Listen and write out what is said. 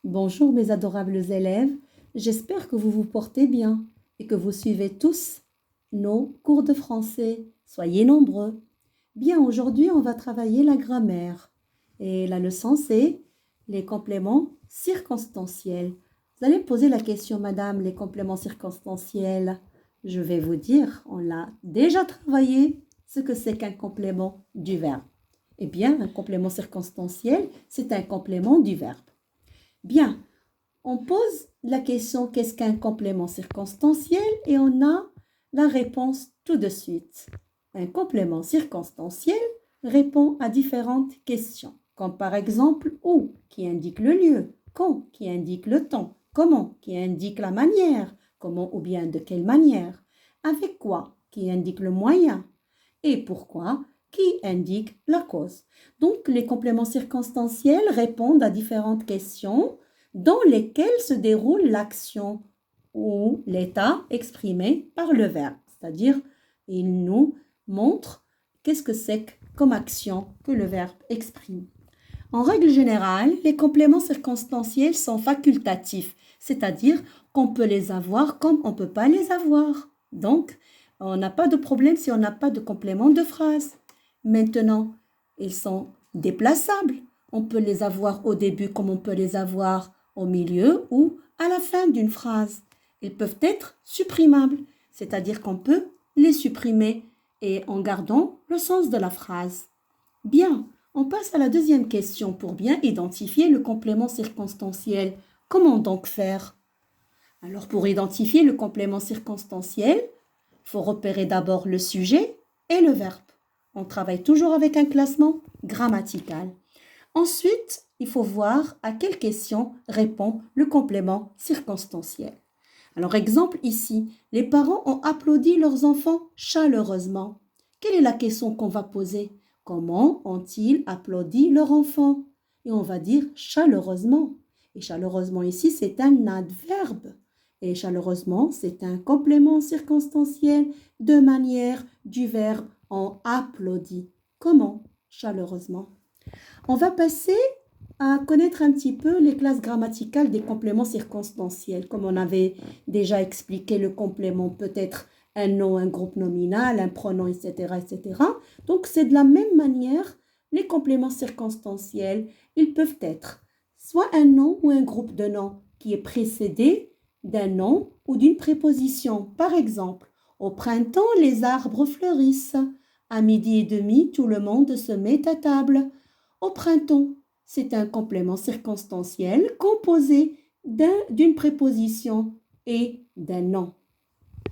Bonjour mes adorables élèves, j'espère que vous vous portez bien et que vous suivez tous nos cours de français. Soyez nombreux. Bien, aujourd'hui on va travailler la grammaire et la leçon c'est les compléments circonstanciels. Vous allez me poser la question, madame, les compléments circonstanciels. Je vais vous dire, on l'a déjà travaillé, ce que c'est qu'un complément du verbe. Eh bien, un complément circonstanciel, c'est un complément du verbe. Bien, on pose la question qu'est-ce qu'un complément circonstanciel et on a la réponse tout de suite. Un complément circonstanciel répond à différentes questions, comme par exemple où, qui indique le lieu, quand, qui indique le temps, comment, qui indique la manière, comment ou bien de quelle manière, avec quoi, qui indique le moyen, et pourquoi, qui indique la cause. Donc, les compléments circonstanciels répondent à différentes questions dans lesquelles se déroule l'action ou l'état exprimé par le verbe. C'est-à-dire, il nous montre qu'est-ce que c'est comme action que le verbe exprime. En règle générale, les compléments circonstanciels sont facultatifs, c'est-à-dire qu'on peut les avoir comme on ne peut pas les avoir. Donc, on n'a pas de problème si on n'a pas de complément de phrase. Maintenant, ils sont déplaçables. On peut les avoir au début comme on peut les avoir au milieu ou à la fin d'une phrase. Ils peuvent être supprimables, c'est-à-dire qu'on peut les supprimer et en gardant le sens de la phrase. Bien, on passe à la deuxième question pour bien identifier le complément circonstanciel. Comment donc faire? Alors pour identifier le complément circonstanciel, il faut repérer d'abord le sujet et le verbe. On travaille toujours avec un classement grammatical. Ensuite, il faut voir à quelle question répond le complément circonstanciel. Alors exemple ici, les parents ont applaudi leurs enfants chaleureusement. Quelle est la question qu'on va poser? Comment ont-ils applaudi leur enfant? Et on va dire chaleureusement. Et chaleureusement ici, c'est un adverbe. Et chaleureusement, c'est un complément circonstanciel de manière du verbe on applaudit. Comment? Chaleureusement. On va passer à connaître un petit peu les classes grammaticales des compléments circonstanciels. Comme on avait déjà expliqué, le complément peut être un nom, un groupe nominal, un pronom, etc., etc. Donc, c'est de la même manière, les compléments circonstanciels, ils peuvent être soit un nom ou un groupe de noms qui est précédé d'un nom ou d'une préposition. Par exemple, au printemps, les arbres fleurissent. À midi et demi, tout le monde se met à table. Au printemps, c'est un complément circonstanciel composé d'une préposition et d'un nom.